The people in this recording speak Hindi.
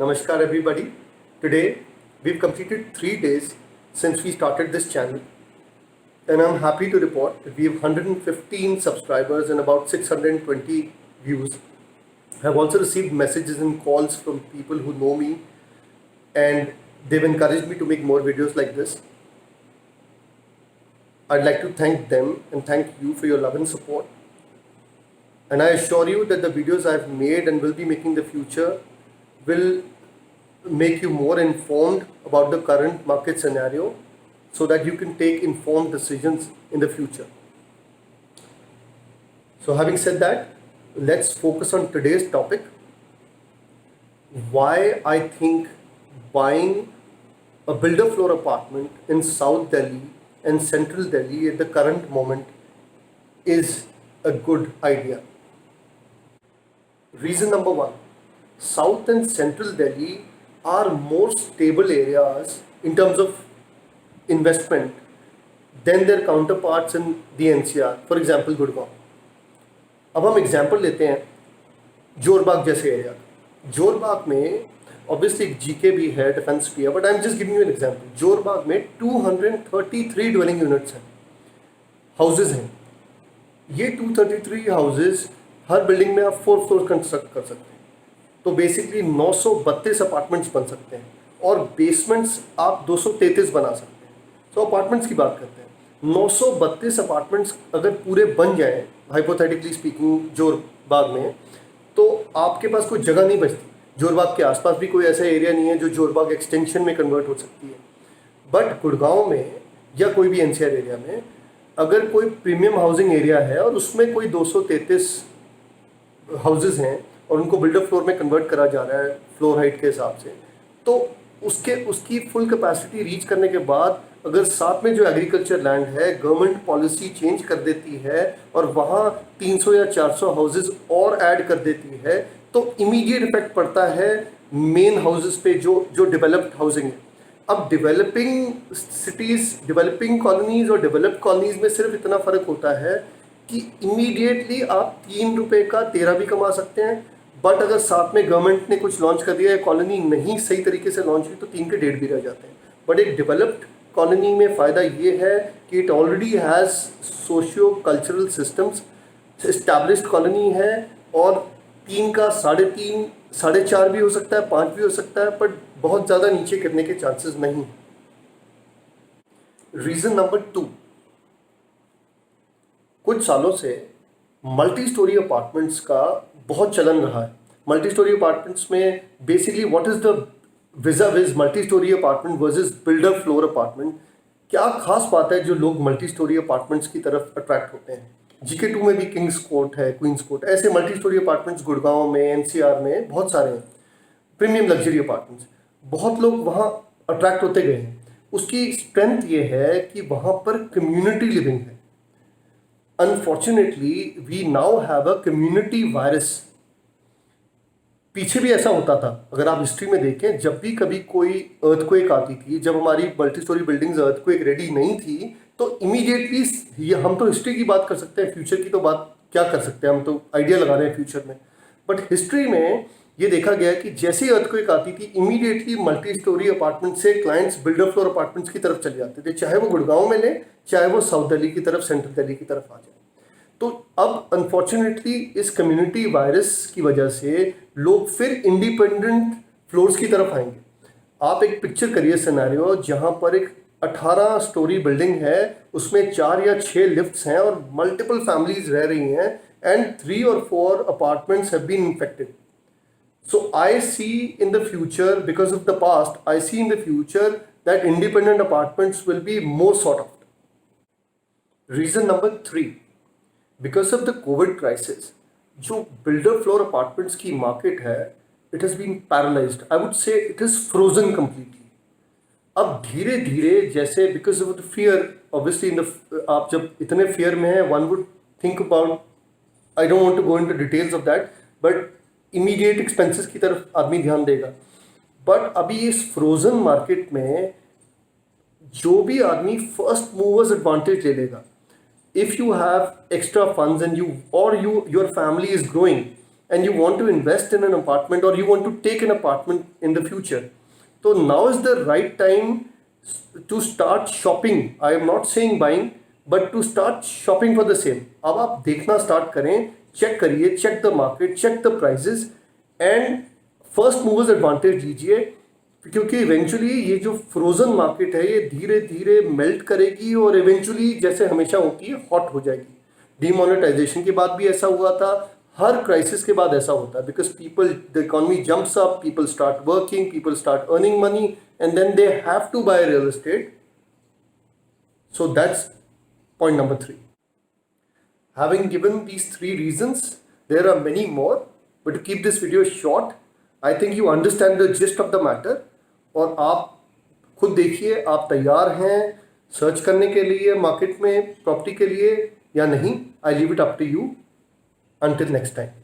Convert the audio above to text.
Namaskar everybody. Today we've completed 3 days since we started this channel, and I'm happy to report that we have 115 subscribers and about 620 views. I've also received messages and calls from people who know me, and they've encouraged me to make more videos like this. I'd like to thank them and thank you for your love and support. And I assure you that the videos I've made and will be making in the future will make you more informed about the current market scenario so that you can take informed decisions in the future. So having said that, let's focus on today's topic. Why I think buying a builder floor apartment in South Delhi and Central Delhi at the current moment is a good idea. Reason number one, South and Central Delhi are more stable areas in terms of investment than their counterparts in the NCR, for example Gurgaon. अब हम एग्जाम्पल लेते हैं जोरबाग जैसे एरिया का. जोरबाग में ऑब्वियसली एक जीके भी है, डिफेंस भी है, but I am just giving you an example. Jorbagh में 233 ड्वेलिंग यूनिट्स हैं, हाउसेज हैं. ये 233 हाउसेज हर बिल्डिंग में आप 4 फ्लोर कंस्ट्रक्ट कर सकते हैं. तो बेसिकली 932 अपार्टमेंट्स बन सकते हैं और बेसमेंट्स आप 233 बना सकते हैं. तो अपार्टमेंट्स की बात करते हैं. 932 अपार्टमेंट्स अगर पूरे बन जाएं हाइपोथेटिकली स्पीकिंग जोरबाग में, तो आपके पास कोई जगह नहीं बचती. जोरबाग के आसपास भी कोई ऐसा एरिया नहीं है जो जोरबाग एक्सटेंशन में कन्वर्ट हो सकती है. बट गुड़गांव में या कोई भी एनसीआर एरिया में अगर कोई प्रीमियम हाउसिंग एरिया है और उसमें कोई 233 हाउसेज हैं और उनको बिल्डर फ्लोर में कन्वर्ट करा जा रहा है फ्लोर हाइट के हिसाब से, तो उसकी फुल कैपेसिटी रीच करने के बाद अगर साथ में जो एग्रीकल्चर लैंड है गवर्नमेंट पॉलिसी चेंज कर देती है और वहाँ 300 या 400 हाउसेज और ऐड कर देती है, तो इमीडिएट इफेक्ट पड़ता है मेन हाउसेज पे जो डेवलप्ड हाउसिंग है. अब डेवलपिंग सिटीज़, डेवलपिंग कॉलोनीज़ और डेवलप्ड कॉलोनीज़ में सिर्फ इतना फ़र्क होता है कि इमीडिएटली आप 3 रुपये का 13 भी कमा सकते हैं. बट अगर साथ में गवर्नमेंट ने कुछ लॉन्च कर दिया है, कॉलोनी नहीं सही तरीके से लॉन्च हुई, तो 3 के 1.5 भी रह जाते हैं. बट एक डेवलप्ड कॉलोनी में फ़ायदा ये है कि it already has socio cultural systems, established colony है और 3 का 3.5, 4.5 भी हो सकता है, 5 भी हो सकता है, बट बहुत ज़्यादा नीचे गिरने के चांसेस नहीं. रीज़न नंबर 2, कुछ सालों से मल्टी स्टोरी अपार्टमेंट्स का बहुत चलन रहा है. मल्टी स्टोरी अपार्टमेंट्स में basically what is the विज़ multi storey apartment versus builder floor apartment. क्या खास बात है जो लोग मल्टी स्टोरी अपार्टमेंट्स की तरफ अट्रैक्ट होते हैं? GK2 में भी किंग्स कोर्ट है, क्वींस कोर्ट, ऐसे मल्टी स्टोरी अपार्टमेंट्स गुड़गांव में, NCR में बहुत सारे हैं. प्रीमियम लग्जरी अपार्टमेंट्स, बहुत लोग वहाँ अट्रैक्ट होते गए हैं. उसकी स्ट्रेंथ ये है कि वहाँ पर कम्युनिटी लिविंग है. Unfortunately we now have a community virus. पीछे भी ऐसा होता था, अगर आप हिस्ट्री में देखें, जब भी कभी कोई अर्थक्वेक आती थी, जब हमारी multi storey buildings earthquake ready नहीं थी, तो इमीडिएटली हम तो हिस्ट्री की बात कर सकते हैं, फ्यूचर की तो बात क्या कर सकते हैं, हम तो आइडिया लगा रहे हैं फ्यूचर में. बट हिस्ट्री में ये देखा गया कि जैसे ही अर्थक्वेक आती थी इमीडिएटली मल्टी स्टोरी अपार्टमेंट से क्लाइंट्स बिल्डर फ्लोर अपार्टमेंट्स की तरफ चले जाते थे, चाहे वो गुड़गांव में लें, चाहे वो साउथ दिल्ली की तरफ, सेंट्रल दिल्ली की तरफ आ जाए. तो अब अनफॉर्चुनेटली इस कम्युनिटी वायरस की वजह से लोग फिर इंडिपेंडेंट फ्लोर्स की तरफ आएंगे. आप एक पिक्चर करिए सिनेरियो जहां पर एक 18 स्टोरी बिल्डिंग है, उसमें 4 या 6 लिफ्ट्स हैं और मल्टीपल फैमिलीज रह रही हैं एंड 3 और 4 apartments have been infected. So I see in the future, because of the past, I see in the future that independent apartments will be more sought after. Reason number 3, because of the COVID crisis, जो builder floor apartments की market है, it has been paralyzed. I would say it is frozen completely. अब धीरे धीरे जैसे because of the fear, obviously आप जब इतने fear में हैं, one would think about, I don't want to go into details of that, but immediate expenses की तरफ आदमी ध्यान देगा. बट अभी इस फ्रोजन मार्केट में जो भी आदमी फर्स्ट मूवर्स एडवांटेज ले लेगा, if you have extra funds and your family is growing, and you want to invest in an apartment or you want to take an apartment in the future, so now is the right time to start shopping. I am not saying buying, but to start shopping for the same. अब आप देखना स्टार्ट करें, चेक करिए, check the market, check the prices and first movers advantage लीजिए, क्योंकि इवेंचुअली ये जो फ्रोजन मार्केट है ये धीरे धीरे मेल्ट करेगी और इवेंचुअली जैसे हमेशा होती है हॉट हो जाएगी. डीमोनेटाइजेशन के बाद भी ऐसा हुआ था, हर क्राइसिस के बाद ऐसा होता है, because people, the economy jumps up, people start working, people start earning money and then they have to buy real estate. So that's point number 3. Having given these 3 reasons, there are many more, but to keep this video short, I think you understand the gist of the matter. और आप खुद देखिए आप तैयार हैं सर्च करने के लिए मार्केट में प्रॉपर्टी के लिए या नहीं. I leave it up to you. Until next time.